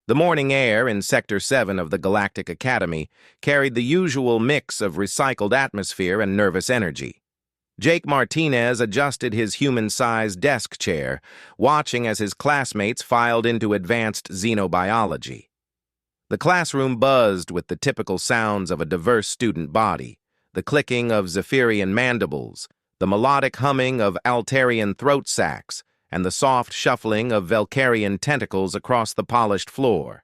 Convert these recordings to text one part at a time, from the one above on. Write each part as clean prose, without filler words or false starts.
The morning air in Sector 7 of the Galactic Academy carried the usual mix of recycled atmosphere and nervous energy. Jake Martinez adjusted his human-sized desk chair, watching as his classmates filed into advanced xenobiology. The classroom buzzed with the typical sounds of a diverse student body, the clicking of Zephyrian mandibles, the melodic humming of Altarian throat sacs, and the soft shuffling of Velcarian tentacles across the polished floor.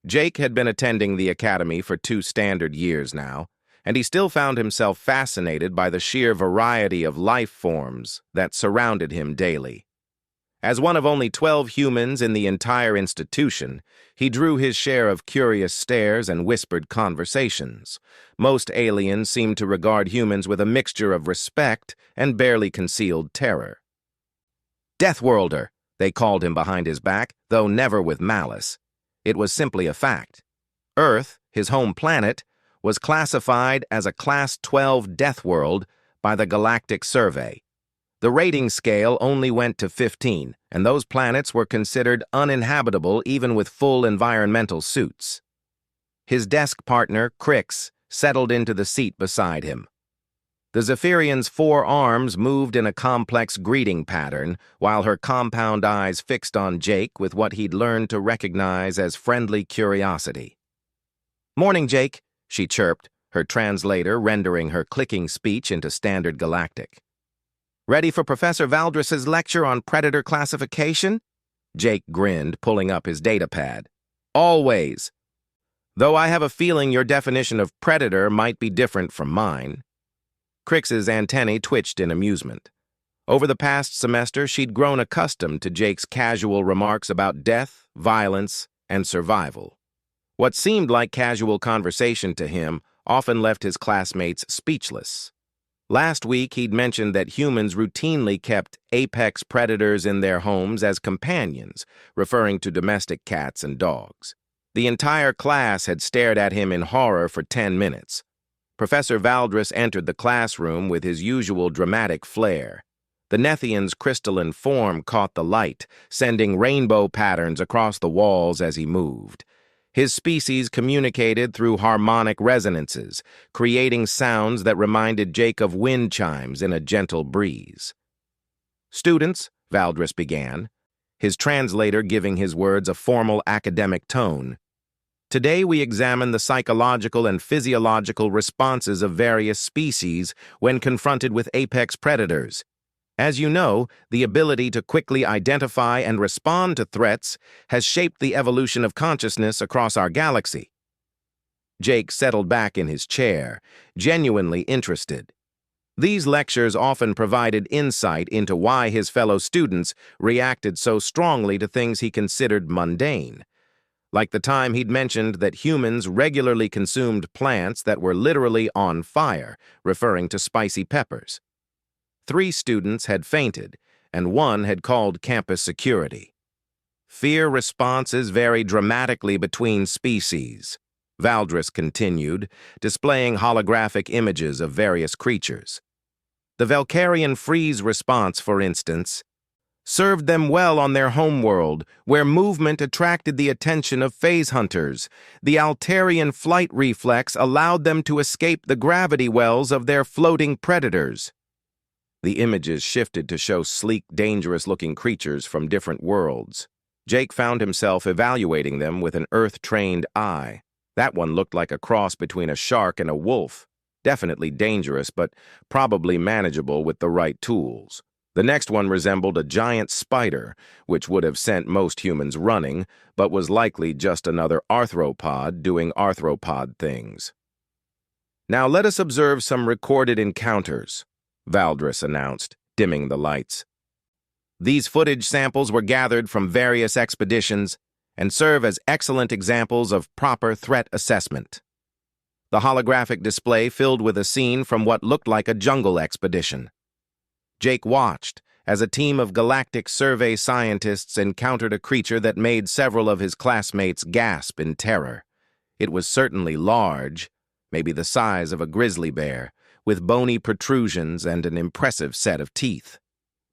Jake had been attending the academy for 2 standard years now, and he still found himself fascinated by the sheer variety of life forms that surrounded him daily. As one of only 12 humans in the entire institution, he drew his share of curious stares and whispered conversations. Most aliens seemed to regard humans with a mixture of respect and barely concealed terror. Deathworlder, they called him behind his back, though never with malice. It was simply a fact. Earth, his home planet, was classified as a Class 12 Death World by the Galactic Survey. The rating scale only went to 15, and those planets were considered uninhabitable even with full environmental suits. His desk partner, Crix, settled into the seat beside him. The Zephyrian's 4 arms moved in a complex greeting pattern, while her compound eyes fixed on Jake with what he'd learned to recognize as friendly curiosity. "Morning, Jake," she chirped, her translator rendering her clicking speech into standard galactic. "Ready for Professor Valdris's lecture on predator classification?" Jake grinned, pulling up his datapad. "Always. Though I have a feeling your definition of predator might be different from mine." Crix's antennae twitched in amusement. Over the past semester, she'd grown accustomed to Jake's casual remarks about death, violence, and survival. What seemed like casual conversation to him often left his classmates speechless. Last week, he'd mentioned that humans routinely kept apex predators in their homes as companions, referring to domestic cats and dogs. The entire class had stared at him in horror for 10 minutes. Professor Valdris entered the classroom with his usual dramatic flair. The Nethian's crystalline form caught the light, sending rainbow patterns across the walls as he moved. His species communicated through harmonic resonances, creating sounds that reminded Jake of wind chimes in a gentle breeze. "Students," Valdris began, his translator giving his words a formal academic tone, "today we examine the psychological and physiological responses of various species when confronted with apex predators. As you know, the ability to quickly identify and respond to threats has shaped the evolution of consciousness across our galaxy." Jake settled back in his chair, genuinely interested. These lectures often provided insight into why his fellow students reacted so strongly to things he considered mundane. Like the time he'd mentioned that humans regularly consumed plants that were literally on fire, referring to spicy peppers. 3 students had fainted, and 1 had called campus security. "Fear responses vary dramatically between species," Valdris continued, displaying holographic images of various creatures. "The Velcarian freeze response, for instance, served them well on their homeworld, where movement attracted the attention of phase hunters. The Altarian flight reflex allowed them to escape the gravity wells of their floating predators." The images shifted to show sleek, dangerous-looking creatures from different worlds. Jake found himself evaluating them with an Earth-trained eye. That one looked like a cross between a shark and a wolf. Definitely dangerous, but probably manageable with the right tools. The next one resembled a giant spider, which would have sent most humans running, but was likely just another arthropod doing arthropod things. "Now let us observe some recorded encounters," Valdris announced, dimming the lights. "These footage samples were gathered from various expeditions and serve as excellent examples of proper threat assessment." The holographic display filled with a scene from what looked like a jungle expedition. Jake watched as a team of Galactic Survey scientists encountered a creature that made several of his classmates gasp in terror. It was certainly large, maybe the size of a grizzly bear, with bony protrusions and an impressive set of teeth.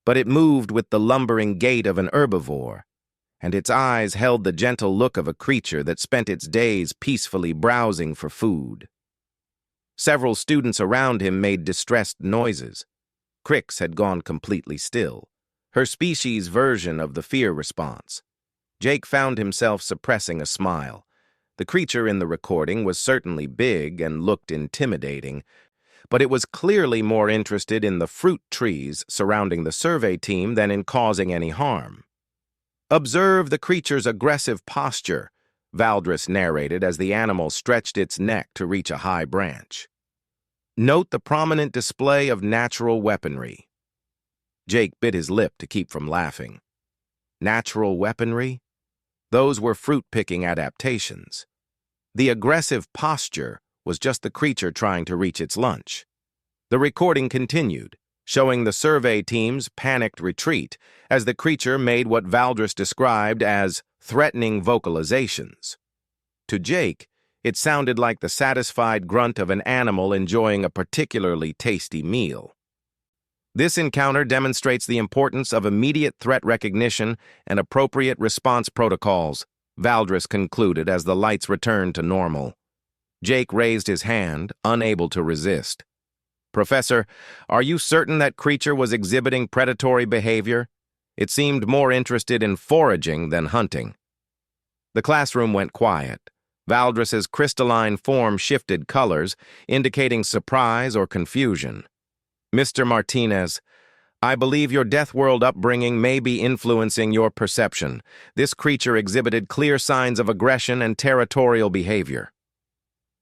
But it moved with the lumbering gait of an herbivore, and its eyes held the gentle look of a creature that spent its days peacefully browsing for food. Several students around him made distressed noises. Crix had gone completely still, her species' version of the fear response. Jake found himself suppressing a smile. The creature in the recording was certainly big and looked intimidating, but it was clearly more interested in the fruit trees surrounding the survey team than in causing any harm. "Observe the creature's aggressive posture," Valdris narrated as the animal stretched its neck to reach a high branch. "Note the prominent display of natural weaponry." Jake bit his lip to keep from laughing. Natural weaponry? Those were fruit-picking adaptations. The aggressive posture was just the creature trying to reach its lunch. The recording continued, showing the survey team's panicked retreat as the creature made what Valdris described as threatening vocalizations. To Jake, it sounded like the satisfied grunt of an animal enjoying a particularly tasty meal. This encounter demonstrates the importance of immediate threat recognition and appropriate response protocols, Valdris concluded as the lights returned to normal. Jake raised his hand, unable to resist. "Professor, are you certain that creature was exhibiting predatory behavior? It seemed more interested in foraging than hunting." The classroom went quiet. Valdris's crystalline form shifted colors, indicating surprise or confusion. "Mr. Martinez, I believe your Deathworld upbringing may be influencing your perception. This creature exhibited clear signs of aggression and territorial behavior."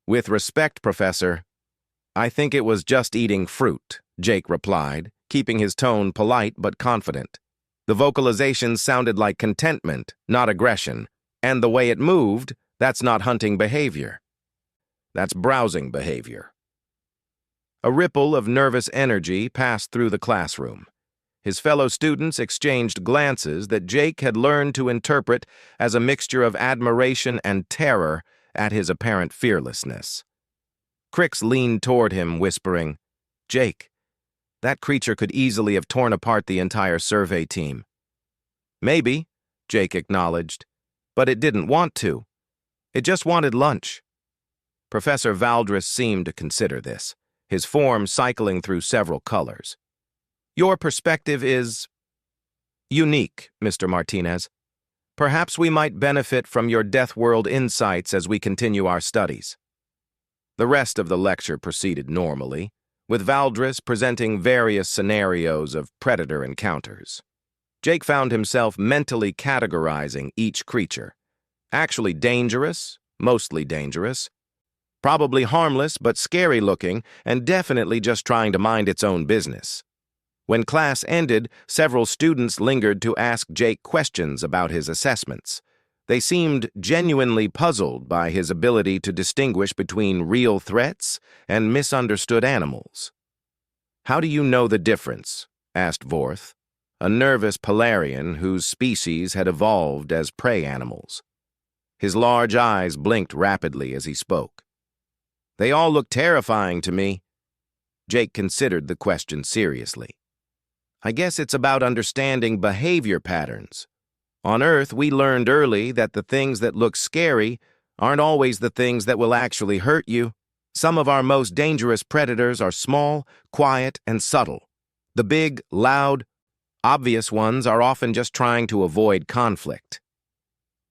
"With respect, Professor, I think it was just eating fruit," Jake replied, keeping his tone polite but confident. The vocalizations sounded like contentment, not aggression, and the way it moved, that's not hunting behavior. That's browsing behavior. A ripple of nervous energy passed through the classroom. His fellow students exchanged glances that Jake had learned to interpret as a mixture of admiration and terror at his apparent fearlessness. Crix leaned toward him, whispering, "Jake, that creature could easily have torn apart the entire survey team." "Maybe," Jake acknowledged, "but it didn't want to. It just wanted lunch." Professor Valdris seemed to consider this, his form cycling through several colors. "Your perspective is unique, Mr. Martinez. Perhaps we might benefit from your Deathworld insights as we continue our studies." The rest of the lecture proceeded normally, with Valdris presenting various scenarios of predator encounters. Jake found himself mentally categorizing each creature. Actually dangerous, mostly dangerous, probably harmless but scary-looking, and definitely just trying to mind its own business. When class ended, several students lingered to ask Jake questions about his assessments. They seemed genuinely puzzled by his ability to distinguish between real threats and misunderstood animals. "How do you know the difference?" asked Vorth, a nervous Polarian whose species had evolved as prey animals. His large eyes blinked rapidly as he spoke. "They all look terrifying to me." Jake considered the question seriously. "I guess it's about understanding behavior patterns. On Earth, we learned early that the things that look scary aren't always the things that will actually hurt you. Some of our most dangerous predators are small, quiet, and subtle. The big, loud, obvious ones are often just trying to avoid conflict."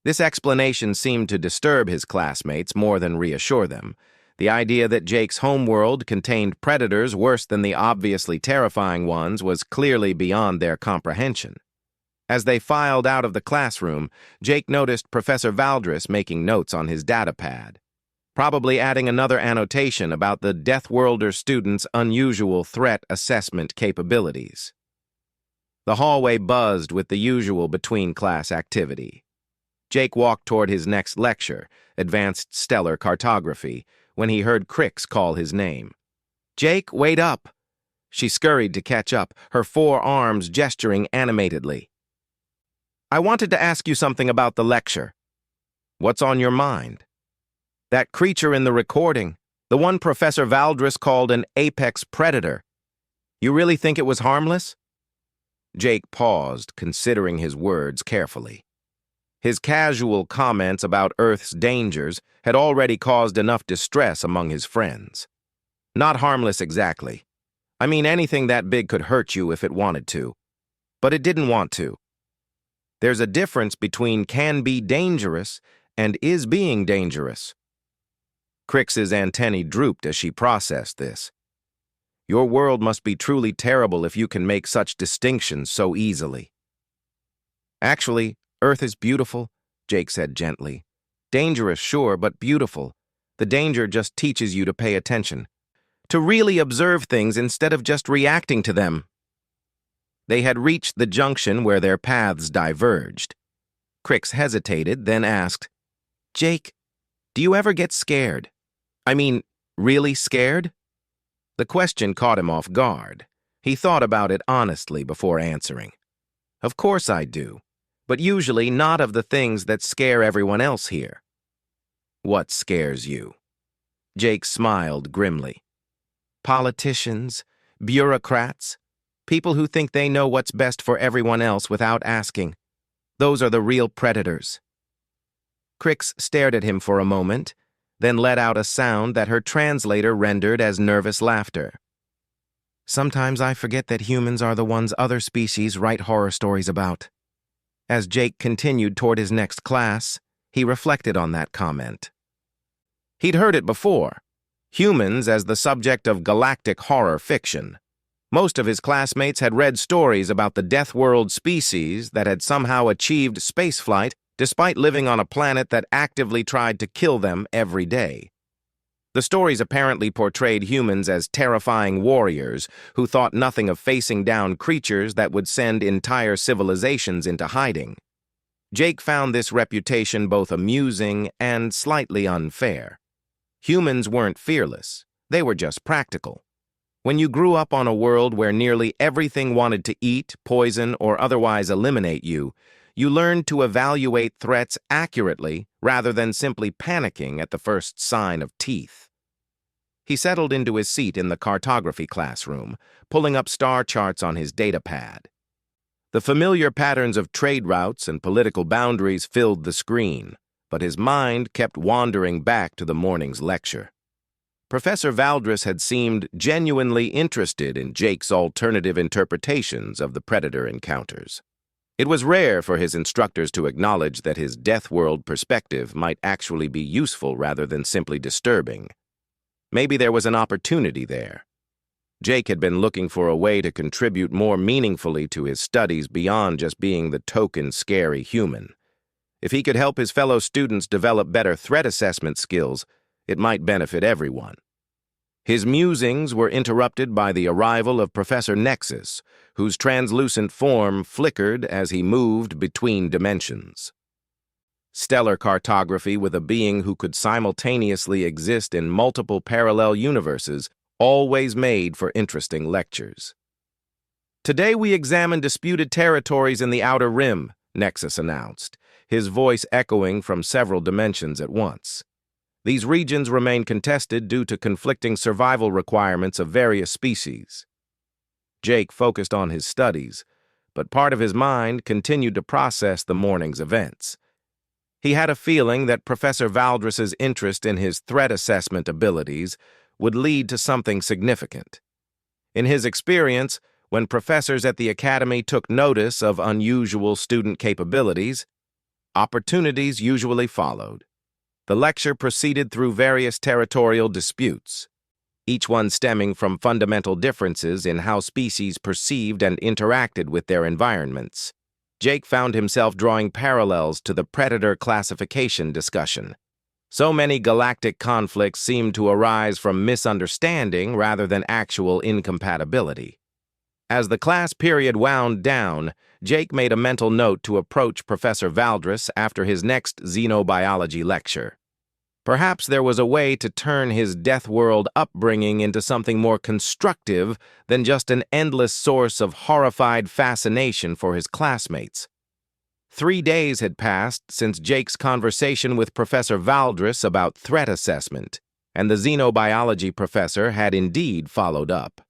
This explanation seemed to disturb his classmates more than reassure them. The idea that Jake's homeworld contained predators worse than the obviously terrifying ones was clearly beyond their comprehension. As they filed out of the classroom, Jake noticed Professor Valdris making notes on his datapad, probably adding another annotation about the Deathworlder student's unusual threat assessment capabilities. The hallway buzzed with the usual between-class activity. Jake walked toward his next lecture, Advanced Stellar Cartography, when he heard Crix call his name. "Jake, wait up!" She scurried to catch up, her forearms gesturing animatedly. "I wanted to ask you something about the lecture." "What's on your mind?" "That creature in the recording, the one Professor Valdris called an apex predator. You really think it was harmless?" Jake paused, considering his words carefully. His casual comments about Earth's dangers had already caused enough distress among his friends. Not harmless exactly. I mean, anything that big could hurt you if it wanted to. But it didn't want to. There's a difference between can be dangerous and is being dangerous. Crix's antennae drooped as she processed this. Your world must be truly terrible if you can make such distinctions so easily. Actually, Earth is beautiful, Jake said gently. Dangerous, sure, but beautiful. The danger just teaches you to pay attention, to really observe things instead of just reacting to them. They had reached the junction where their paths diverged. Crix hesitated, then asked, Jake, do you ever get scared? I mean, really scared? The question caught him off guard. He thought about it honestly before answering. Of course I do, but usually not of the things that scare everyone else here. What scares you? Jake smiled grimly. Politicians, bureaucrats, people who think they know what's best for everyone else without asking. Those are the real predators. Crix stared at him for a moment, then let out a sound that her translator rendered as nervous laughter. Sometimes I forget that humans are the ones other species write horror stories about. As Jake continued toward his next class, he reflected on that comment. He'd heard it before. Humans as the subject of galactic horror fiction. Most of his classmates had read stories about the Deathworld species that had somehow achieved spaceflight despite living on a planet that actively tried to kill them every day. The stories apparently portrayed humans as terrifying warriors who thought nothing of facing down creatures that would send entire civilizations into hiding. Jake found this reputation both amusing and slightly unfair. Humans weren't fearless, they were just practical. When you grew up on a world where nearly everything wanted to eat, poison, or otherwise eliminate you, you learned to evaluate threats accurately rather than simply panicking at the first sign of teeth. He settled into his seat in the cartography classroom, pulling up star charts on his datapad. The familiar patterns of trade routes and political boundaries filled the screen, but his mind kept wandering back to the morning's lecture. Professor Valdris had seemed genuinely interested in Jake's alternative interpretations of the Predator encounters. It was rare for his instructors to acknowledge that his Deathworld perspective might actually be useful rather than simply disturbing. Maybe there was an opportunity there. Jake had been looking for a way to contribute more meaningfully to his studies beyond just being the token scary human. If he could help his fellow students develop better threat assessment skills, it might benefit everyone. His musings were interrupted by the arrival of Professor Nexus, whose translucent form flickered as he moved between dimensions. Stellar cartography with a being who could simultaneously exist in multiple parallel universes always made for interesting lectures. Today we examine disputed territories in the Outer Rim, Nexus announced, his voice echoing from several dimensions at once. These regions remain contested due to conflicting survival requirements of various species. Jake focused on his studies, but part of his mind continued to process the morning's events. He had a feeling that Professor Valdris's interest in his threat assessment abilities would lead to something significant. In his experience, when professors at the academy took notice of unusual student capabilities, opportunities usually followed. The lecture proceeded through various territorial disputes, each one stemming from fundamental differences in how species perceived and interacted with their environments. Jake found himself drawing parallels to the predator classification discussion. So many galactic conflicts seemed to arise from misunderstanding rather than actual incompatibility. As the class period wound down, Jake made a mental note to approach Professor Valdris after his next xenobiology lecture. Perhaps there was a way to turn his Deathworld upbringing into something more constructive than just an endless source of horrified fascination for his classmates. 3 days had passed since Jake's conversation with Professor Valdris about threat assessment, and the xenobiology professor had indeed followed up.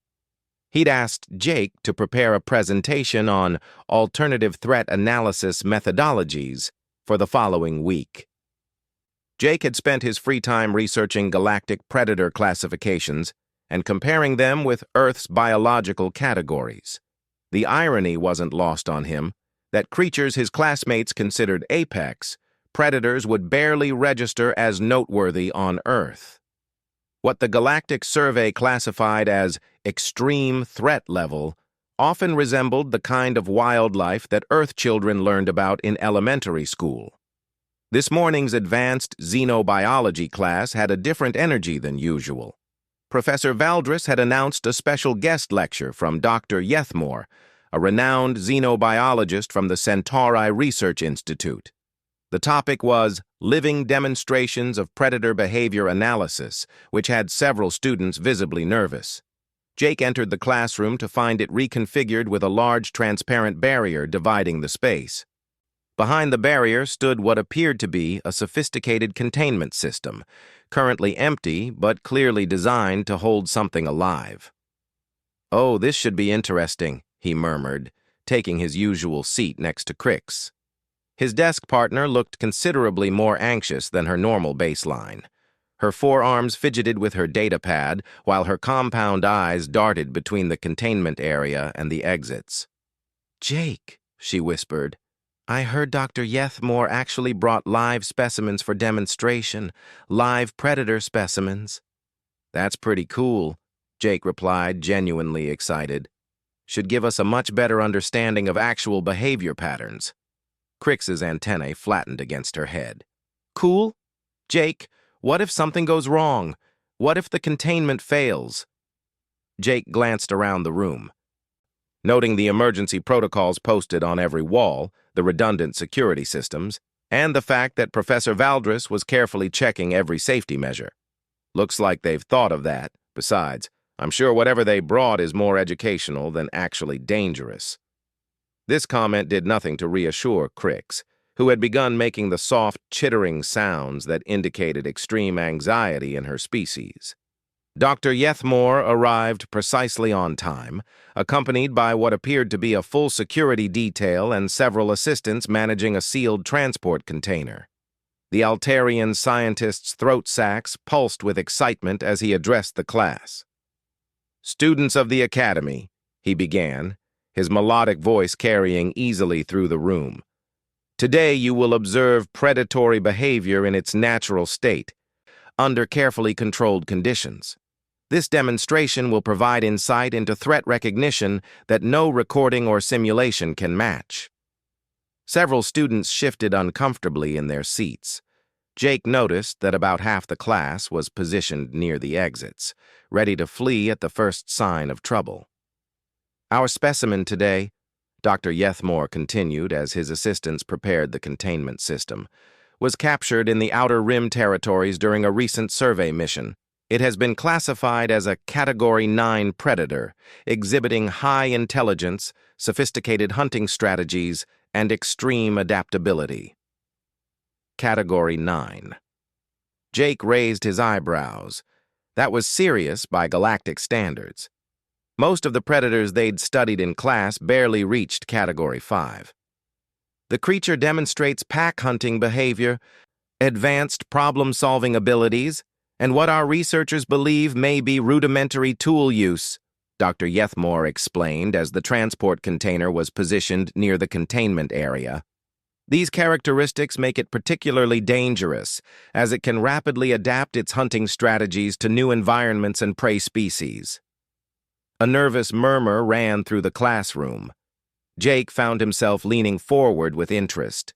He'd asked Jake to prepare a presentation on alternative threat analysis methodologies for the following week. Jake had spent his free time researching galactic predator classifications and comparing them with Earth's biological categories. The irony wasn't lost on him that creatures his classmates considered apex, predators would barely register as noteworthy on Earth. What the Galactic Survey classified as extreme threat level often resembled the kind of wildlife that Earth children learned about in elementary school. This morning's advanced xenobiology class had a different energy than usual. Professor Valdris had announced a special guest lecture from Dr. Yethmore, a renowned xenobiologist from the Centauri Research Institute. The topic was living demonstrations of predator behavior analysis, which had several students visibly nervous. Jake entered the classroom to find it reconfigured with a large transparent barrier dividing the space. Behind the barrier stood what appeared to be a sophisticated containment system, currently empty but clearly designed to hold something alive. "Oh, this should be interesting," he murmured, taking his usual seat next to Crix. His desk partner looked considerably more anxious than her normal baseline. Her forearms fidgeted with her data pad, while her compound eyes darted between the containment area and the exits. "Jake," she whispered, "I heard Dr. Yethmore actually brought live specimens for demonstration, live predator specimens." "That's pretty cool," Jake replied, genuinely excited. "Should give us a much better understanding of actual behavior patterns." Crix's antennae flattened against her head. "Cool? Jake, what if something goes wrong? What if the containment fails?" Jake glanced around the room. Noting the emergency protocols posted on every wall, the redundant security systems, and the fact that Professor Valdris was carefully checking every safety measure. "Looks like they've thought of that. Besides, I'm sure whatever they brought is more educational than actually dangerous." This comment did nothing to reassure Crix, who had begun making the soft, chittering sounds that indicated extreme anxiety in her species. Dr. Yethmore arrived precisely on time, accompanied by what appeared to be a full security detail and several assistants managing a sealed transport container. The Altarian scientist's throat sacs pulsed with excitement as he addressed the class. "Students of the Academy," he began, his melodic voice carrying easily through the room. "Today you will observe predatory behavior in its natural state, under carefully controlled conditions. This demonstration will provide insight into threat recognition that no recording or simulation can match." Several students shifted uncomfortably in their seats. Jake noticed that about half the class was positioned near the exits, ready to flee at the first sign of trouble. "Our specimen today," Dr. Yethmore continued as his assistants prepared the containment system, "was captured in the Outer Rim territories during a recent survey mission. It has been classified as a Category 9 predator, exhibiting high intelligence, sophisticated hunting strategies, and extreme adaptability." Category 9. Jake raised his eyebrows. That was serious by galactic standards. Most of the predators they'd studied in class barely reached Category 5. "The creature demonstrates pack-hunting behavior, advanced problem-solving abilities, and what our researchers believe may be rudimentary tool use," Dr. Yethmore explained as the transport container was positioned near the containment area. "These characteristics make it particularly dangerous, as it can rapidly adapt its hunting strategies to new environments and prey species." A nervous murmur ran through the classroom. Jake found himself leaning forward with interest.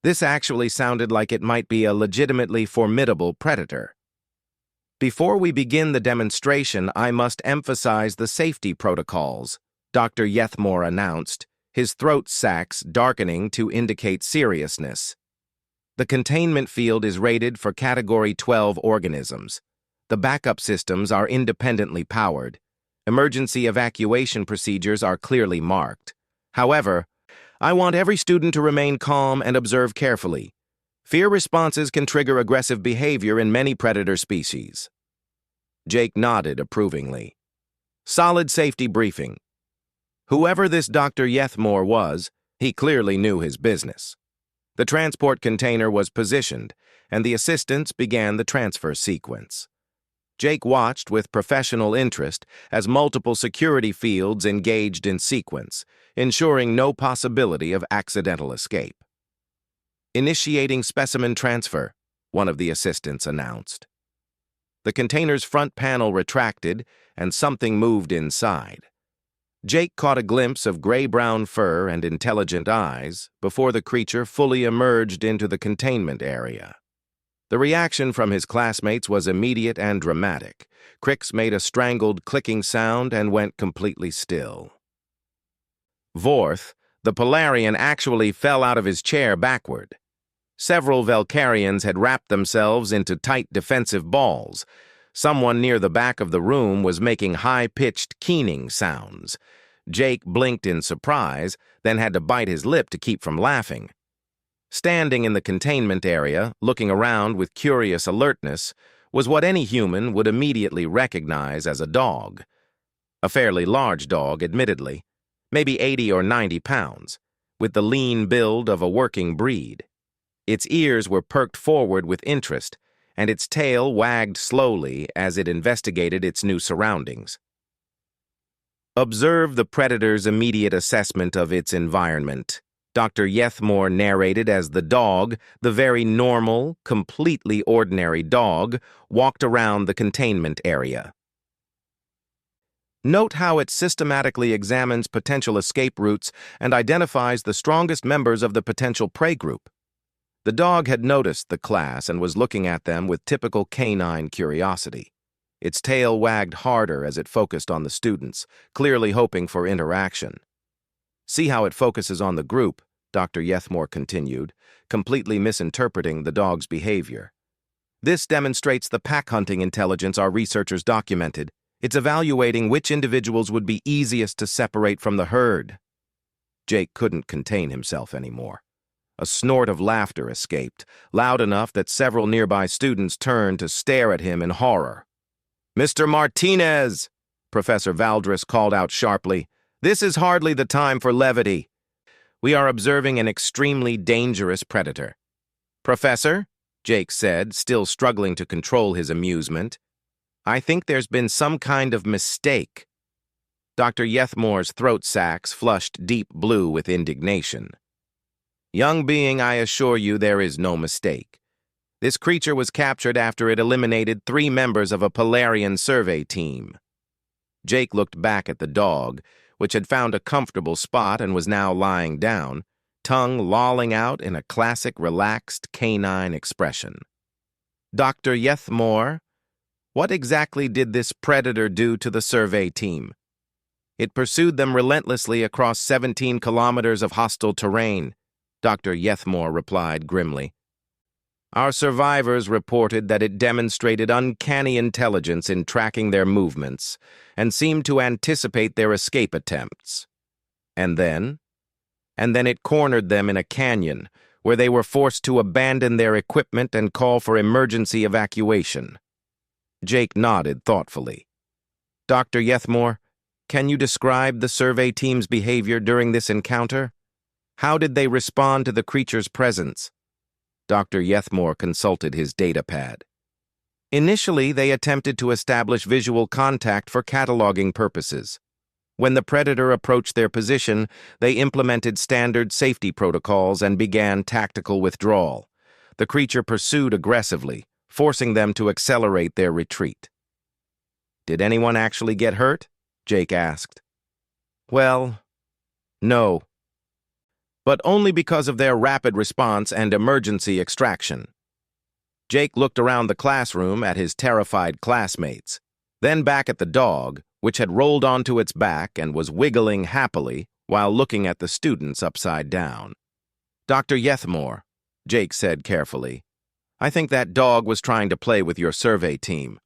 This actually sounded like it might be a legitimately formidable predator. "Before we begin the demonstration, I must emphasize the safety protocols," Dr. Yethmore announced, his throat sacs darkening to indicate seriousness. "The containment field is rated for Category 12 organisms. The backup systems are independently powered. Emergency evacuation procedures are clearly marked. However, I want every student to remain calm and observe carefully. Fear responses can trigger aggressive behavior in many predator species." Jake nodded approvingly. Solid safety briefing. Whoever this Dr. Yethmore was, he clearly knew his business. The transport container was positioned, and the assistants began the transfer sequence. Jake watched with professional interest as multiple security fields engaged in sequence, ensuring no possibility of accidental escape. "Initiating specimen transfer," one of the assistants announced. The container's front panel retracted, and something moved inside. Jake caught a glimpse of gray-brown fur and intelligent eyes before the creature fully emerged into the containment area. The reaction from his classmates was immediate and dramatic. Crix made a strangled clicking sound and went completely still. Vorth, the Polarian, actually fell out of his chair backward. Several Velcarians had wrapped themselves into tight defensive balls. Someone near the back of the room was making high-pitched keening sounds. Jake blinked in surprise, then had to bite his lip to keep from laughing. Standing in the containment area, looking around with curious alertness, was what any human would immediately recognize as a dog. A fairly large dog, admittedly, maybe 80 or 90 pounds, with the lean build of a working breed. Its ears were perked forward with interest, and its tail wagged slowly as it investigated its new surroundings. "Observe the predator's immediate assessment of its environment," Dr. Yethmore narrated as the dog, the very normal, completely ordinary dog, walked around the containment area. "Note how it systematically examines potential escape routes and identifies the strongest members of the potential prey group." The dog had noticed the class and was looking at them with typical canine curiosity. Its tail wagged harder as it focused on the students, clearly hoping for interaction. "See how it focuses on the group," Dr. Yethmore continued, completely misinterpreting the dog's behavior. "This demonstrates the pack-hunting intelligence our researchers documented. It's evaluating which individuals would be easiest to separate from the herd." Jake couldn't contain himself anymore. A snort of laughter escaped, loud enough that several nearby students turned to stare at him in horror. "Mr. Martinez!" Professor Valdris called out sharply. "This is hardly the time for levity. We are observing an extremely dangerous predator." "Professor," Jake said, still struggling to control his amusement, "I think there's been some kind of mistake." Dr. Yethmore's throat sacs flushed deep blue with indignation. "Young being, I assure you there is no mistake. This creature was captured after it eliminated 3 members of a Polarian survey team." Jake looked back at the dog, which had found a comfortable spot and was now lying down, tongue lolling out in a classic relaxed canine expression. "Dr. Yethmore, what exactly did this predator do to the survey team?" "It pursued them relentlessly across 17 kilometers of hostile terrain," Dr. Yethmore replied grimly. "Our survivors reported that it demonstrated uncanny intelligence in tracking their movements and seemed to anticipate their escape attempts. And then it cornered them in a canyon where they were forced to abandon their equipment and call for emergency evacuation." Jake nodded thoughtfully. "Dr. Yethmore, can you describe the survey team's behavior during this encounter? How did they respond to the creature's presence?" Dr. Yethmore consulted his datapad. "Initially, they attempted to establish visual contact for cataloging purposes. When the predator approached their position, they implemented standard safety protocols and began tactical withdrawal. The creature pursued aggressively, forcing them to accelerate their retreat." "Did anyone actually get hurt?" Jake asked. "Well, no. But only because of their rapid response and emergency extraction." Jake looked around the classroom at his terrified classmates, then back at the dog, which had rolled onto its back and was wiggling happily while looking at the students upside down. "Dr. Yethmore," Jake said carefully, "I think that dog was trying to play with your survey team."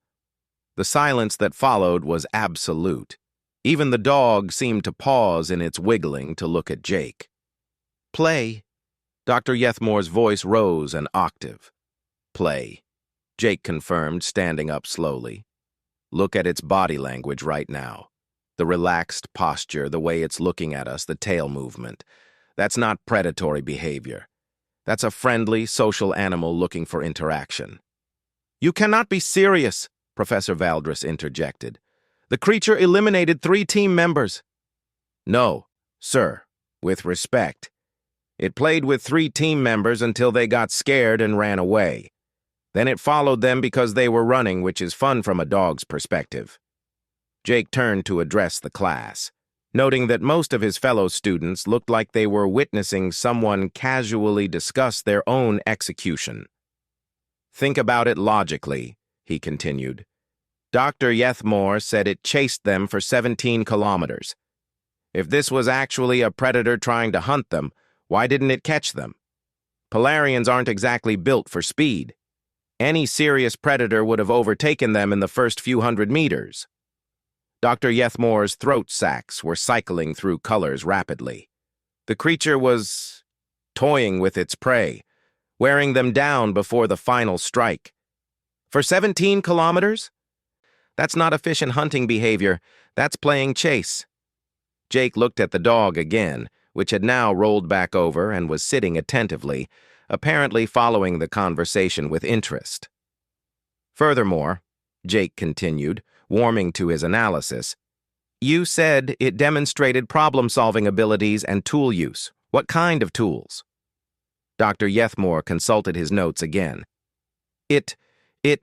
The silence that followed was absolute. Even the dog seemed to pause in its wiggling to look at Jake. "Play." Dr. Yethmore's voice rose an octave. "Play," Jake confirmed, standing up slowly. "Look at its body language right now. The relaxed posture, the way it's looking at us, the tail movement. That's not predatory behavior. That's a friendly, social animal looking for interaction. You cannot be serious, Professor Valdris interjected. The creature eliminated 3 team members. No, sir, with respect. It played with 3 team members until they got scared and ran away. Then it followed them because they were running, which is fun from a dog's perspective. Jake turned to address the class, noting that most of his fellow students looked like they were witnessing someone casually discuss their own execution. Think about it logically, he continued. Dr. Yethmore said it chased them for 17 kilometers. If this was actually a predator trying to hunt them, why didn't it catch them? Polarians aren't exactly built for speed. Any serious predator would have overtaken them in the first few hundred meters. Dr. Yethmore's throat sacs were cycling through colors rapidly. The creature was toying with its prey, wearing them down before the final strike. For 17 kilometers? That's not efficient hunting behavior. That's playing chase. Jake looked at the dog again, which had now rolled back over and was sitting attentively, apparently following the conversation with interest. Furthermore, Jake continued, warming to his analysis, you said it demonstrated problem-solving abilities and tool use. What kind of tools? Dr. Yethmore consulted his notes again. It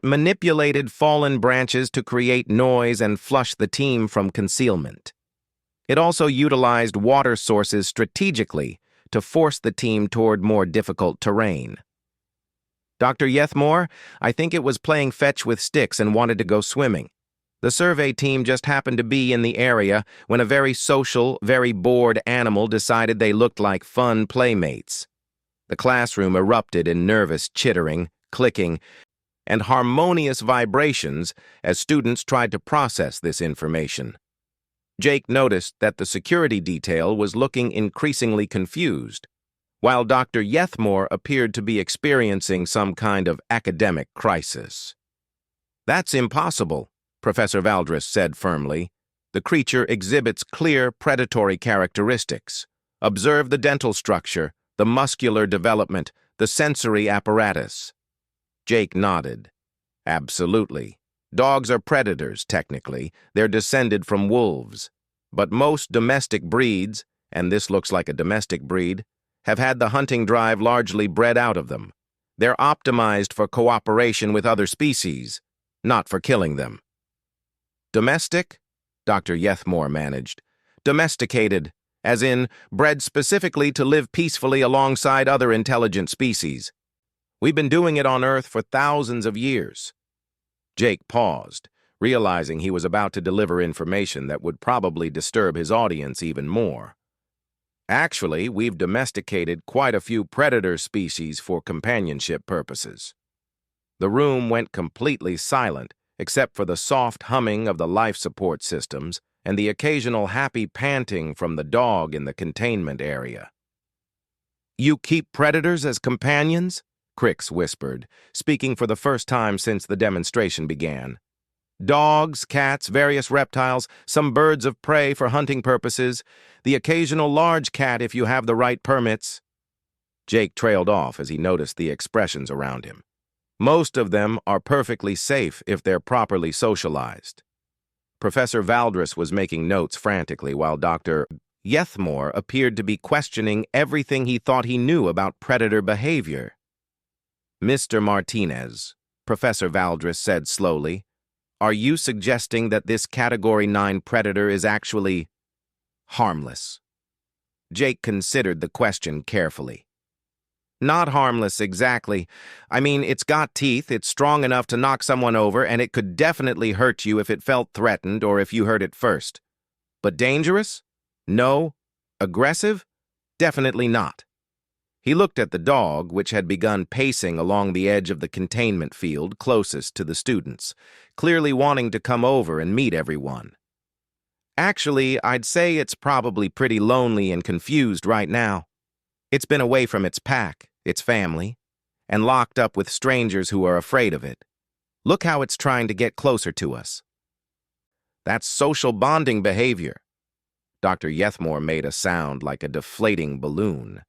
manipulated fallen branches to create noise and flush the team from concealment. It also utilized water sources strategically to force the team toward more difficult terrain. Dr. Yethmore, I think it was playing fetch with sticks and wanted to go swimming. The survey team just happened to be in the area when a very social, very bored animal decided they looked like fun playmates. The classroom erupted in nervous chittering, clicking, and harmonious vibrations as students tried to process this information. Jake noticed that the security detail was looking increasingly confused, while Dr. Yethmore appeared to be experiencing some kind of academic crisis. That's impossible, Professor Valdris said firmly. The creature exhibits clear predatory characteristics. Observe the dental structure, the muscular development, the sensory apparatus. Jake nodded. Absolutely. Dogs are predators, technically. They're descended from wolves. But most domestic breeds, and this looks like a domestic breed, have had the hunting drive largely bred out of them. They're optimized for cooperation with other species, not for killing them. Domestic? Dr. Yethmore managed. Domesticated, as in bred specifically to live peacefully alongside other intelligent species. We've been doing it on Earth for thousands of years. Jake paused, realizing he was about to deliver information that would probably disturb his audience even more. Actually, we've domesticated quite a few predator species for companionship purposes. The room went completely silent, except for the soft humming of the life support systems and the occasional happy panting from the dog in the containment area. You keep predators as companions? Crix whispered, speaking for the first time since the demonstration began. Dogs, cats, various reptiles, some birds of prey for hunting purposes, the occasional large cat if you have the right permits. Jake trailed off as he noticed the expressions around him. Most of them are perfectly safe if they're properly socialized. Professor Valdris was making notes frantically while Dr. Yethmore appeared to be questioning everything he thought he knew about predator behavior. Mr. Martinez, Professor Valdris said slowly, are you suggesting that this Category 9 predator is actually harmless? Jake considered the question carefully. Not harmless exactly. I mean, it's got teeth, it's strong enough to knock someone over, and it could definitely hurt you if it felt threatened or if you heard it first. But dangerous? No. Aggressive? Definitely not. He looked at the dog, which had begun pacing along the edge of the containment field closest to the students, clearly wanting to come over and meet everyone. Actually, I'd say it's probably pretty lonely and confused right now. It's been away from its pack, its family, and locked up with strangers who are afraid of it. Look how it's trying to get closer to us. That's social bonding behavior. Dr. Yethmore made a sound like a deflating balloon.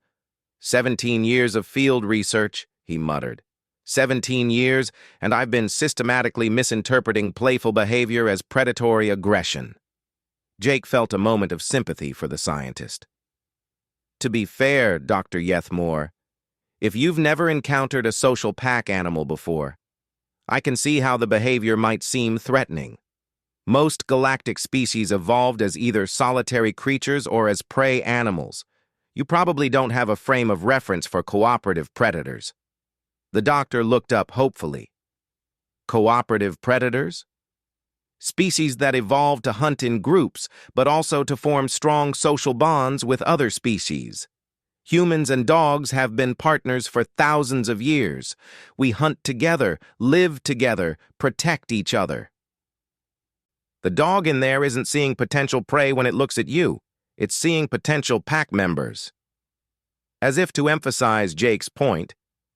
"17 years of field research," he muttered. 17 years, and I've been systematically misinterpreting playful behavior as predatory aggression. Jake felt a moment of sympathy for the scientist. To be fair, Dr. Yethmore, if you've never encountered a social pack animal before, I can see how the behavior might seem threatening. Most galactic species evolved as either solitary creatures or as prey animals. You probably don't have a frame of reference for cooperative predators. The doctor looked up hopefully. Cooperative predators? Species that evolved to hunt in groups, but also to form strong social bonds with other species. Humans and dogs have been partners for thousands of years. We hunt together, live together, protect each other. The dog in there isn't seeing potential prey when it looks at you. It's seeing potential pack members. As if to emphasize Jake's point,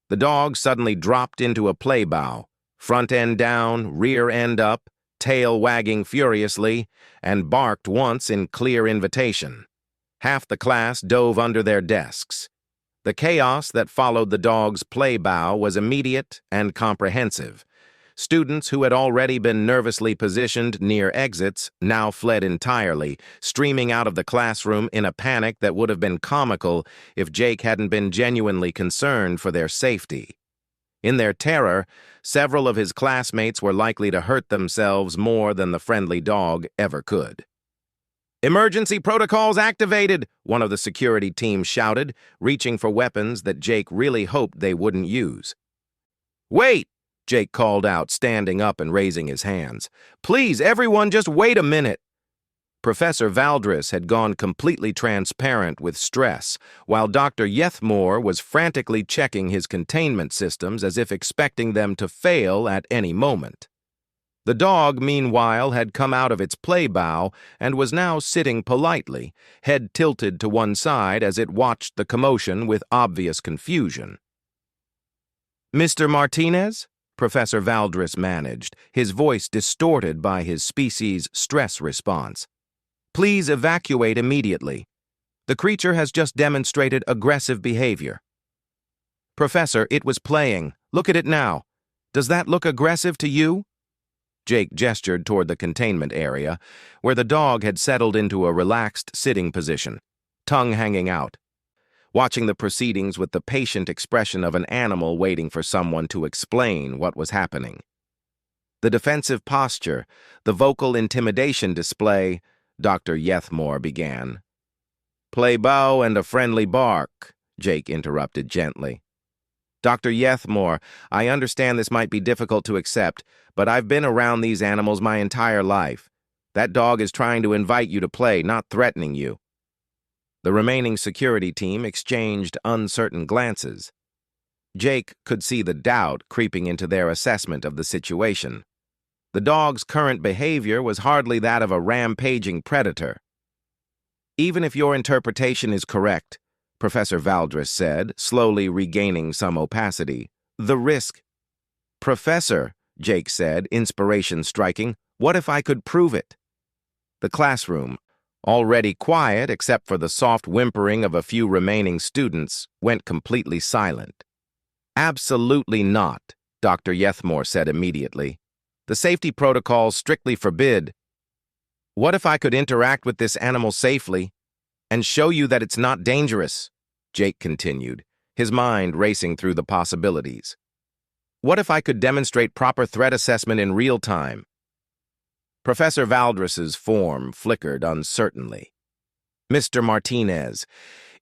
the dog suddenly dropped into a play bow, front end down, rear end up, tail wagging furiously, and barked once in clear invitation. Half the class dove under their desks. The chaos that followed the dog's play bow was immediate and comprehensive. Students who had already been nervously positioned near exits now fled entirely, streaming out of the classroom in a panic that would have been comical if Jake hadn't been genuinely concerned for their safety. In their terror, several of his classmates were likely to hurt themselves more than the friendly dog ever could. "Emergency protocols activated," one of the security team shouted, reaching for weapons that Jake really hoped they wouldn't use. "Wait!" Jake called out, standing up and raising his hands. "Please, everyone, just wait a minute." Professor Valdris had gone completely transparent with stress, while Dr. Yethmore was frantically checking his containment systems as if expecting them to fail at any moment. The dog, meanwhile, had come out of its play bow and was now sitting politely, head tilted to one side as it watched the commotion with obvious confusion. "Mr. Martinez?" Professor Valdris managed, his voice distorted by his species' stress response. "Please evacuate immediately. The creature has just demonstrated aggressive behavior." "Professor, it was playing. Look at it now. Does that look aggressive to you?" Jake gestured toward the containment area, where the dog had settled into a relaxed sitting position, tongue hanging out, watching the proceedings with the patient expression of an animal waiting for someone to explain what was happening. The defensive posture, the vocal intimidation display, Dr. Yethmore began. "Play bow and a friendly bark," Jake interrupted gently. "Dr. Yethmore, I understand this might be difficult to accept, but I've been around these animals my entire life. That dog is trying to invite you to play, not threatening you." The remaining security team exchanged uncertain glances. Jake could see the doubt creeping into their assessment of the situation. The dog's current behavior was hardly that of a rampaging predator. "Even if your interpretation is correct," Professor Valdris said, slowly regaining some opacity, "the risk—" "Professor," Jake said, inspiration striking, "what if I could prove it?" The classroom, already quiet except for the soft whimpering of a few remaining students, went completely silent. "Absolutely not," Dr. Yethmore said immediately. "The safety protocols strictly forbid." "What if I could interact with this animal safely and show you that it's not dangerous?" Jake continued, his mind racing through the possibilities. "What if I could demonstrate proper threat assessment in real time?" Professor Valdris's form flickered uncertainly. "Mr. Martinez,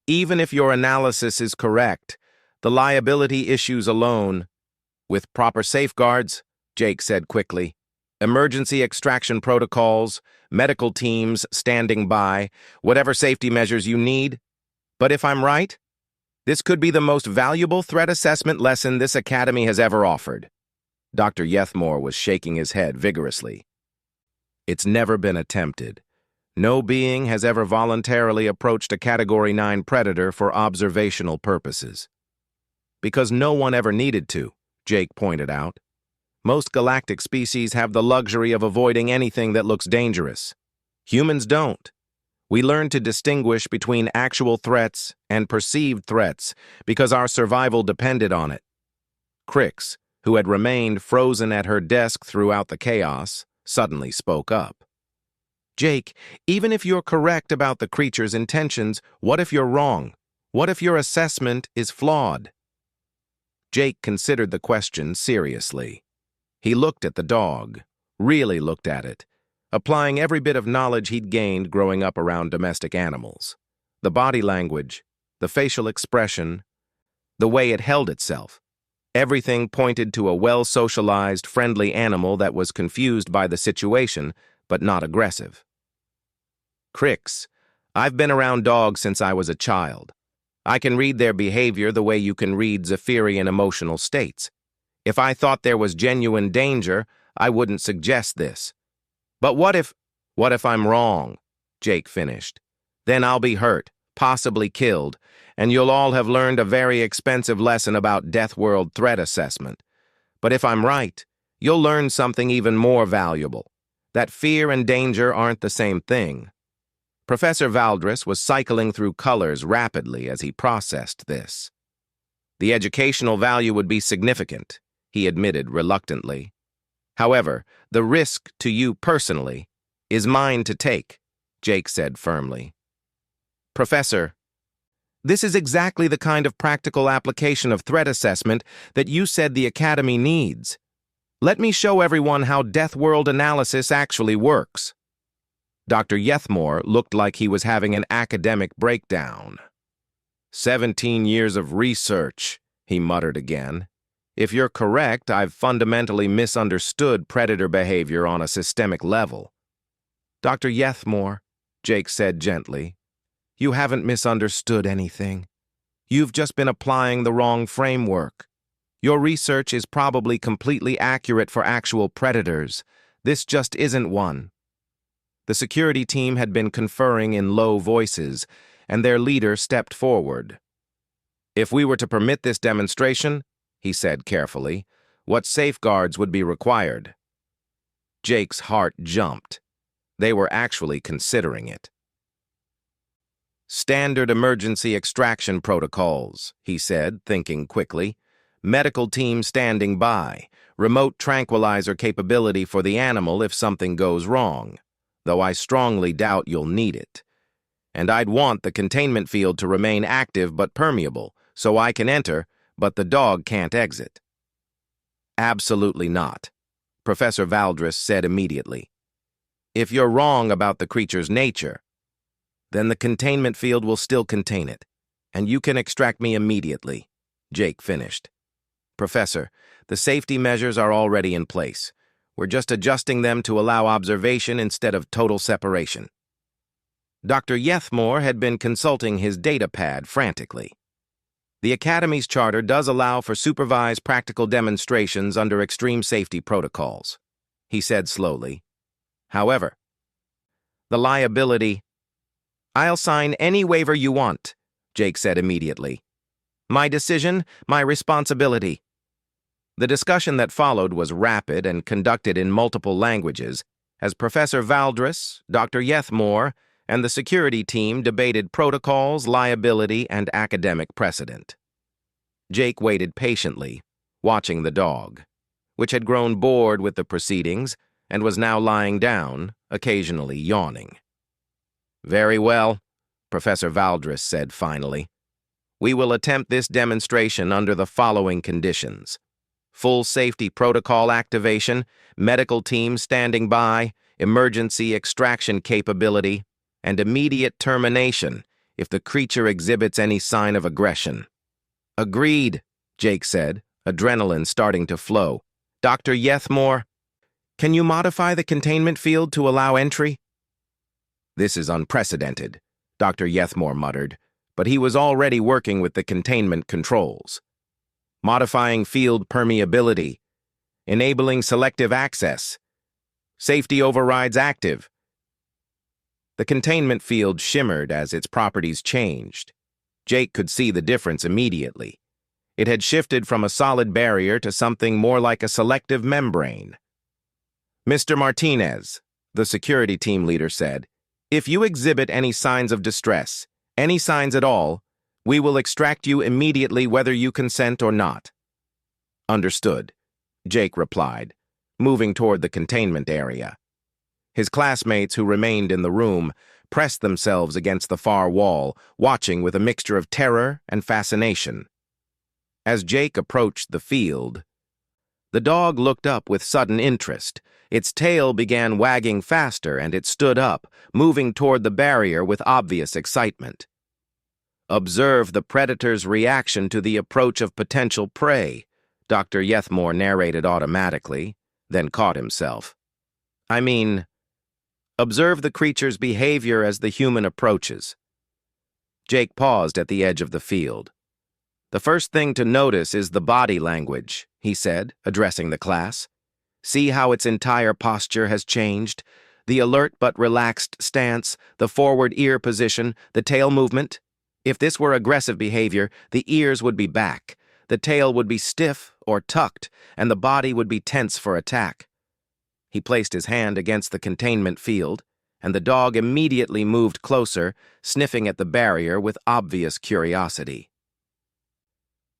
even if your analysis is correct, the liability issues alone—" "With proper safeguards," Jake said quickly. "Emergency extraction protocols, medical teams standing by, whatever safety measures you need. But if I'm right, this could be the most valuable threat assessment lesson this academy has ever offered." Dr. Yethmore was shaking his head vigorously. "It's never been attempted. No being has ever voluntarily approached a Category 9 predator for observational purposes. Because no one ever needed to," Jake pointed out. "Most galactic species have the luxury of avoiding anything that looks dangerous. Humans don't. We learned to distinguish between actual threats and perceived threats because our survival depended on it. Crix, who had remained frozen at her desk throughout the chaos, suddenly spoke up. Jake, even if you're correct about the creature's intentions, what if you're wrong? What if your assessment is flawed? Jake considered the question seriously. He looked at the dog, really looked at it, applying every bit of knowledge he'd gained growing up around domestic animals. The body language, the facial expression, the way it held itself. Everything pointed to a well-socialized, friendly animal that was confused by the situation, but not aggressive. Crix, I've been around dogs since I was a child. I can read their behavior the way you can read Zephyrian emotional states. If I thought there was genuine danger, I wouldn't suggest this. But what if I'm wrong? Jake finished. Then I'll be hurt, possibly killed, and you'll all have learned a very expensive lesson about Deathworld threat assessment. But if I'm right, you'll learn something even more valuable, that fear and danger aren't the same thing. Professor Valdris was cycling through colors rapidly as he processed this. The educational value would be significant, he admitted reluctantly. However, the risk to you personally is mine to take, Jake said firmly. Professor, this is exactly the kind of practical application of threat assessment that you said the Academy needs. Let me show everyone how Deathworld analysis actually works. Dr. Yethmore looked like he was having an academic breakdown. 17 years of research, he muttered again. If you're correct, I've fundamentally misunderstood predator behavior on a systemic level. Dr. Yethmore, Jake said gently, you haven't misunderstood anything. You've just been applying the wrong framework. Your research is probably completely accurate for actual predators. This just isn't one. The security team had been conferring in low voices, and their leader stepped forward. If we were to permit this demonstration, he said carefully, what safeguards would be required? Jake's heart jumped. They were actually considering it. Standard emergency extraction protocols, he said, thinking quickly. Medical team standing by. Remote tranquilizer capability for the animal if something goes wrong, though I strongly doubt you'll need it. And I'd want the containment field to remain active but permeable, so I can enter, but the dog can't exit. Absolutely not, Professor Valdris said immediately. If you're wrong about the creature's nature, then the containment field will still contain it, and you can extract me immediately, Jake finished. Professor, the safety measures are already in place. We're just adjusting them to allow observation instead of total separation. Dr. Yethmore had been consulting his data pad frantically. The Academy's charter does allow for supervised practical demonstrations under extreme safety protocols, he said slowly. However, the liability... I'll sign any waiver you want, Jake said immediately. My decision, my responsibility. The discussion that followed was rapid and conducted in multiple languages as Professor Valdris, Dr. Yethmore, and the security team debated protocols, liability, and academic precedent. Jake waited patiently, watching the dog, which had grown bored with the proceedings and was now lying down, occasionally yawning. Very well, Professor Valdris said finally. We will attempt this demonstration under the following conditions. Full safety protocol activation, medical team standing by, emergency extraction capability, and immediate termination if the creature exhibits any sign of aggression. Agreed, Jake said, adrenaline starting to flow. Dr. Yethmore, can you modify the containment field to allow entry? This is unprecedented, Dr. Yethmore muttered, but he was already working with the containment controls. Modifying field permeability, enabling selective access, safety overrides active. The containment field shimmered as its properties changed. Jake could see the difference immediately. It had shifted from a solid barrier to something more like a selective membrane. Mr. Martinez, the security team leader said, If you exhibit any signs of distress, any signs at all, we will extract you immediately whether you consent or not." "Understood," Jake replied, moving toward the containment area. His classmates who remained in the room pressed themselves against the far wall, watching with a mixture of terror and fascination. As Jake approached the field, the dog looked up with sudden interest. Its tail began wagging faster and it stood up, moving toward the barrier with obvious excitement. "Observe the predator's reaction to the approach of potential prey," Dr. Yethmore narrated automatically, then caught himself. "I mean, observe the creature's behavior as the human approaches." Jake paused at the edge of the field. "The first thing to notice is the body language," he said, addressing the class. "See how its entire posture has changed? The alert but relaxed stance, the forward ear position, the tail movement? If this were aggressive behavior, the ears would be back, the tail would be stiff or tucked, and the body would be tense for attack." He placed his hand against the containment field, and the dog immediately moved closer, sniffing at the barrier with obvious curiosity.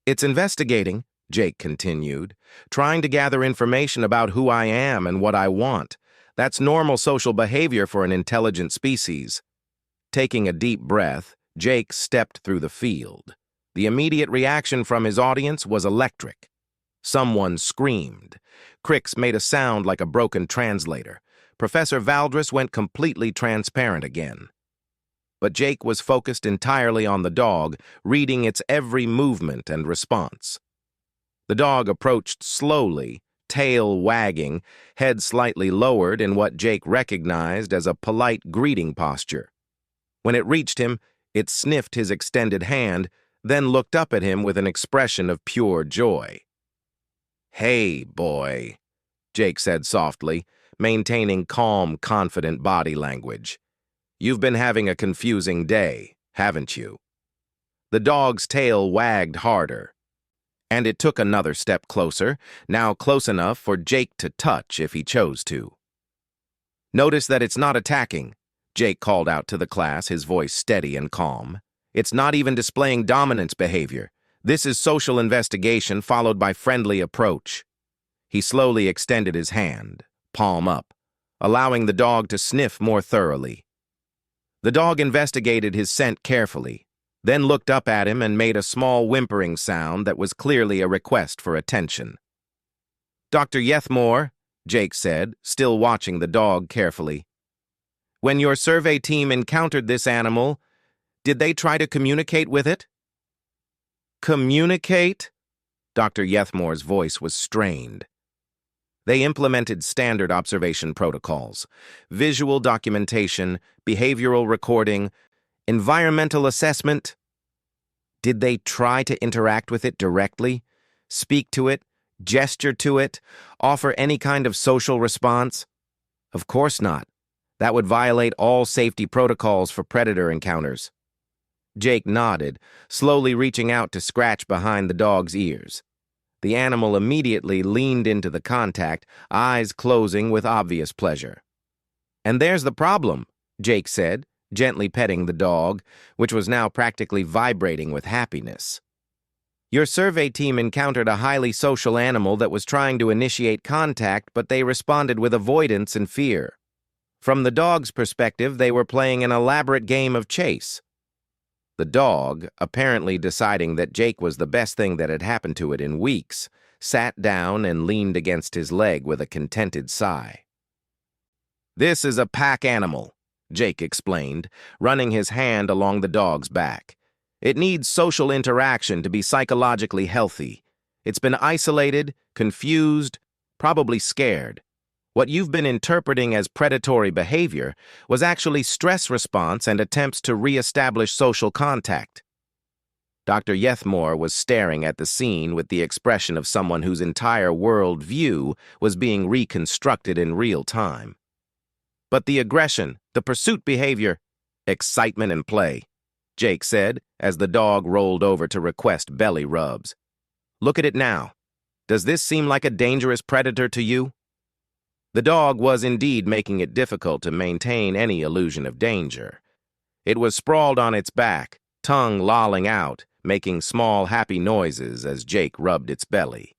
"It's investigating," Jake continued, "trying to gather information about who I am and what I want. That's normal social behavior for an intelligent species." Taking a deep breath, Jake stepped through the field. The immediate reaction from his audience was electric. Someone screamed. Crix made a sound like a broken translator. Professor Valdris went completely transparent again. But Jake was focused entirely on the dog, reading its every movement and response. The dog approached slowly, tail wagging, head slightly lowered in what Jake recognized as a polite greeting posture. When it reached him, it sniffed his extended hand, then looked up at him with an expression of pure joy. "Hey, boy," Jake said softly, maintaining calm, confident body language. "You've been having a confusing day, haven't you?" The dog's tail wagged harder, and it took another step closer, now close enough for Jake to touch if he chose to. "Notice that it's not attacking," Jake called out to the class, his voice steady and calm. "It's not even displaying dominance behavior. This is social investigation followed by friendly approach." He slowly extended his hand, palm up, allowing the dog to sniff more thoroughly. The dog investigated his scent carefully, then looked up at him and made a small whimpering sound that was clearly a request for attention. "Dr. Yethmore," Jake said, still watching the dog carefully, "when your survey team encountered this animal, did they try to communicate with it?" "Communicate?" Dr. Yethmore's voice was strained. "They implemented standard observation protocols, visual documentation, behavioral recording, environmental assessment." "Did they try to interact with it directly, speak to it, gesture to it, offer any kind of social response?" "Of course not. That would violate all safety protocols for predator encounters." Jake nodded, slowly reaching out to scratch behind the dog's ears. The animal immediately leaned into the contact, eyes closing with obvious pleasure. "And there's the problem," Jake said, gently petting the dog, which was now practically vibrating with happiness. "Your survey team encountered a highly social animal that was trying to initiate contact, but they responded with avoidance and fear. From the dog's perspective, they were playing an elaborate game of chase. The dog, apparently deciding that Jake was the best thing that had happened to it in weeks, sat down and leaned against his leg with a contented sigh. "This is a pack animal," Jake explained, running his hand along the dog's back. "It needs social interaction to be psychologically healthy. It's been isolated, confused, probably scared. What you've been interpreting as predatory behavior was actually stress response and attempts to re-establish social contact." Dr. Yethmore was staring at the scene with the expression of someone whose entire world view was being reconstructed in real time. "But the aggression, the pursuit behavior, excitement and play," Jake said as the dog rolled over to request belly rubs. "Look at it now. Does this seem like a dangerous predator to you?" The dog was indeed making it difficult to maintain any illusion of danger. It was sprawled on its back, tongue lolling out, making small, happy noises as Jake rubbed its belly.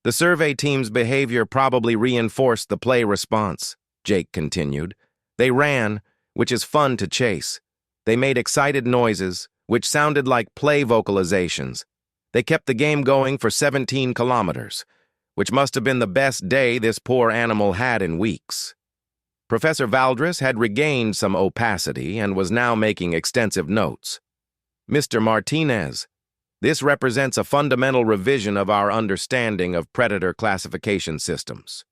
The survey team's behavior probably reinforced the play response, Jake continued. They ran, which is fun to chase. They made excited noises, which sounded like play vocalizations. They kept the game going for 17 kilometers, which must have been the best day this poor animal had in weeks. Professor Valdres had regained some opacity and was now making extensive notes. Mr. Martinez, this represents a fundamental revision of our understanding of predator classification systems.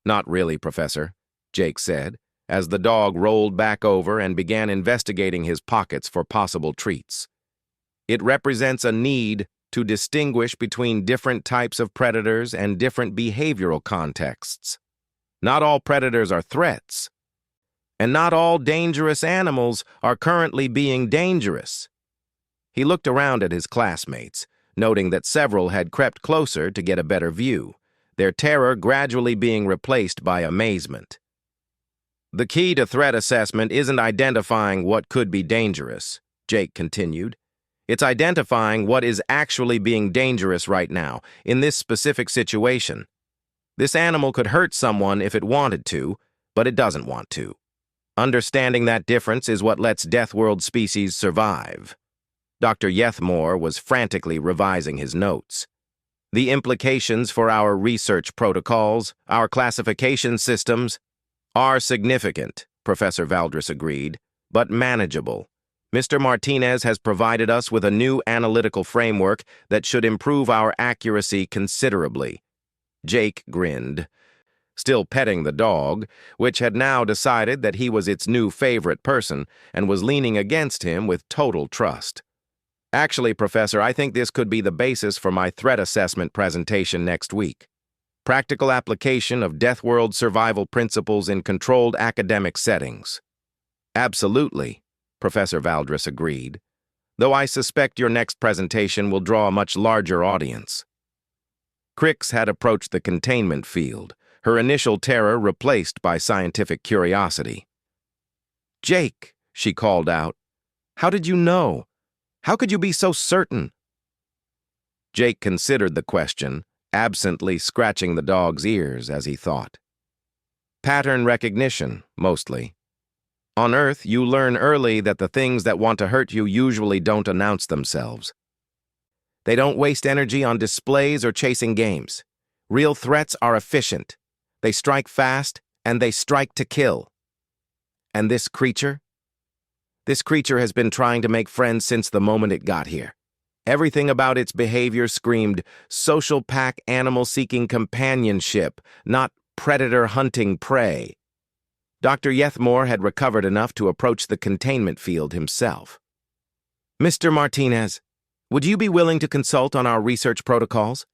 Not really, Professor, Jake said, as the dog rolled back over and began investigating his pockets for possible treats. It represents a need to distinguish between different types of predators and different behavioral contexts. Not all predators are threats, and not all dangerous animals are currently being dangerous. He looked around at his classmates, noting that several had crept closer to get a better view, their terror gradually being replaced by amazement. The key to threat assessment isn't identifying what could be dangerous, Jake continued. It's identifying what is actually being dangerous right now, in this specific situation. This animal could hurt someone if it wanted to, but it doesn't want to. Understanding that difference is what lets Deathworld species survive. Dr. Yethmore was frantically revising his notes. The implications for our research protocols, our classification systems, are significant, Professor Valdres agreed, but manageable. Mr. Martinez has provided us with a new analytical framework that should improve our accuracy considerably. Jake grinned, still petting the dog, which had now decided that he was its new favorite person and was leaning against him with total trust. Actually, Professor, I think this could be the basis for my threat assessment presentation next week. Practical application of Deathworld survival principles in controlled academic settings. Absolutely, Professor Valdres agreed, though I suspect your next presentation will draw a much larger audience. Crix had approached the containment field, her initial terror replaced by scientific curiosity. Jake, she called out, how did you know? How could you be so certain? Jake considered the question, absently scratching the dog's ears as he thought. Pattern recognition, mostly. On Earth, you learn early that the things that want to hurt you usually don't announce themselves. They don't waste energy on displays or chasing games. Real threats are efficient. They strike fast, and they strike to kill. And this creature? This creature has been trying to make friends since the moment it got here. Everything about its behavior screamed social pack animal seeking companionship, not predator hunting prey. Dr. Yethmore had recovered enough to approach the containment field himself. Mr. Martinez, would you be willing to consult on our research protocols?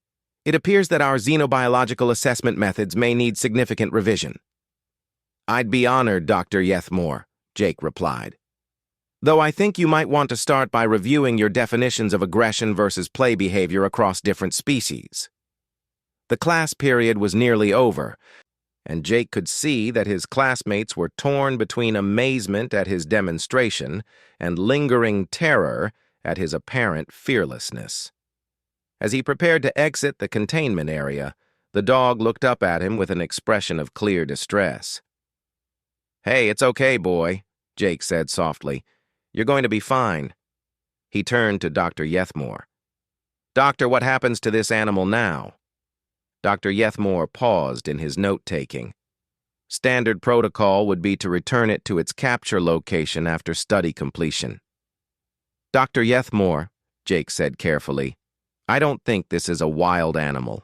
It appears that our xenobiological assessment methods may need significant revision. I'd be honored, Dr. Yethmore, Jake replied. Though I think you might want to start by reviewing your definitions of aggression versus play behavior across different species. The class period was nearly over, and Jake could see that his classmates were torn between amazement at his demonstration and lingering terror at his apparent fearlessness. As he prepared to exit the containment area, the dog looked up at him with an expression of clear distress. Hey, it's okay, boy, Jake said softly. You're going to be fine. He turned to Dr. Yethmore. Doctor, what happens to this animal now? Dr. Yethmore paused in his note-taking. Standard protocol would be to return it to its capture location after study completion. Dr. Yethmore, Jake said carefully, I don't think this is a wild animal.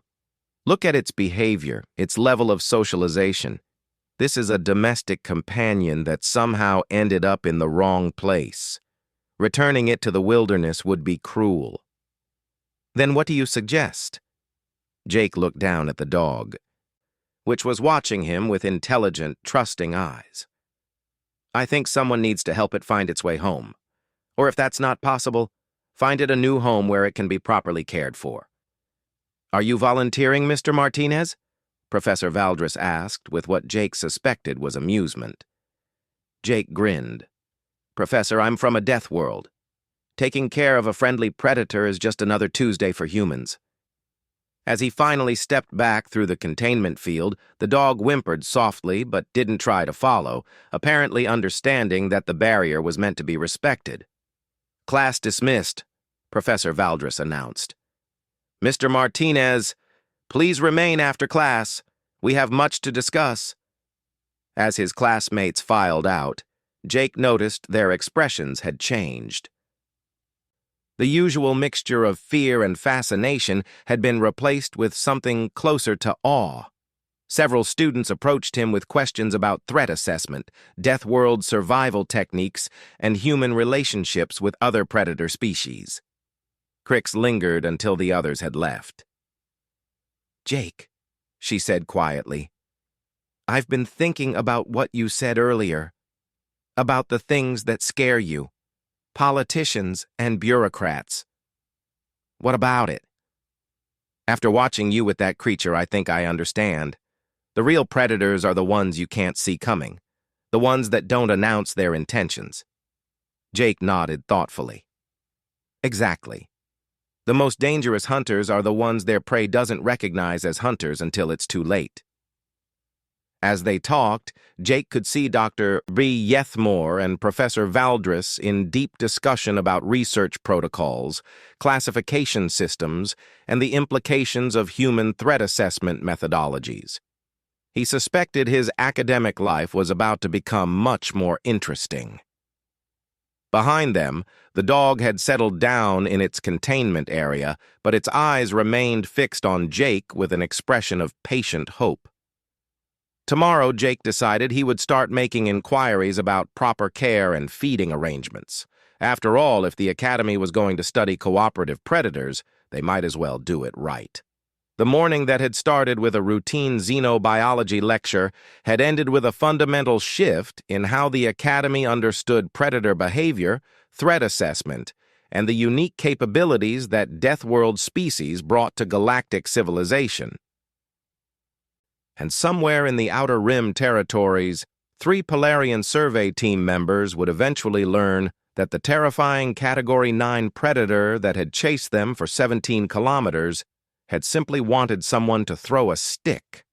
Look at its behavior, its level of socialization. This is a domestic companion that somehow ended up in the wrong place. Returning it to the wilderness would be cruel. Then what do you suggest? Jake looked down at the dog, which was watching him with intelligent, trusting eyes. I think someone needs to help it find its way home. Or if that's not possible, find it a new home where it can be properly cared for. Are you volunteering, Mr. Martinez? Professor Valdris asked with what Jake suspected was amusement. Jake grinned. Professor, I'm from a death world. Taking care of a friendly predator is just another Tuesday for humans. As he finally stepped back through the containment field, the dog whimpered softly but didn't try to follow, apparently understanding that the barrier was meant to be respected. Class dismissed, Professor Valdris announced. Mr. Martinez, please remain after class. We have much to discuss. As his classmates filed out, Jake noticed their expressions had changed. The usual mixture of fear and fascination had been replaced with something closer to awe. Several students approached him with questions about threat assessment, death world survival techniques, and human relationships with other predator species. Crix lingered until the others had left. Jake, she said quietly, I've been thinking about what you said earlier, about the things that scare you. Politicians and bureaucrats. What about it? After watching you with that creature, I think I understand. The real predators are the ones you can't see coming, the ones that don't announce their intentions. Jake nodded thoughtfully. Exactly. The most dangerous hunters are the ones their prey doesn't recognize as hunters until it's too late. As they talked, Jake could see Dr. B. Yethmore and Professor Valdris in deep discussion about research protocols, classification systems, and the implications of human threat assessment methodologies. He suspected his academic life was about to become much more interesting. Behind them, the dog had settled down in its containment area, but its eyes remained fixed on Jake with an expression of patient hope. Tomorrow, Jake decided he would start making inquiries about proper care and feeding arrangements. After all, if the Academy was going to study cooperative predators, they might as well do it right. The morning that had started with a routine xenobiology lecture had ended with a fundamental shift in how the Academy understood predator behavior, threat assessment, and the unique capabilities that Death World species brought to galactic civilization. And somewhere in the Outer Rim territories, 3 Polarian survey team members would eventually learn that the terrifying Category 9 predator that had chased them for 17 kilometers had simply wanted someone to throw a stick.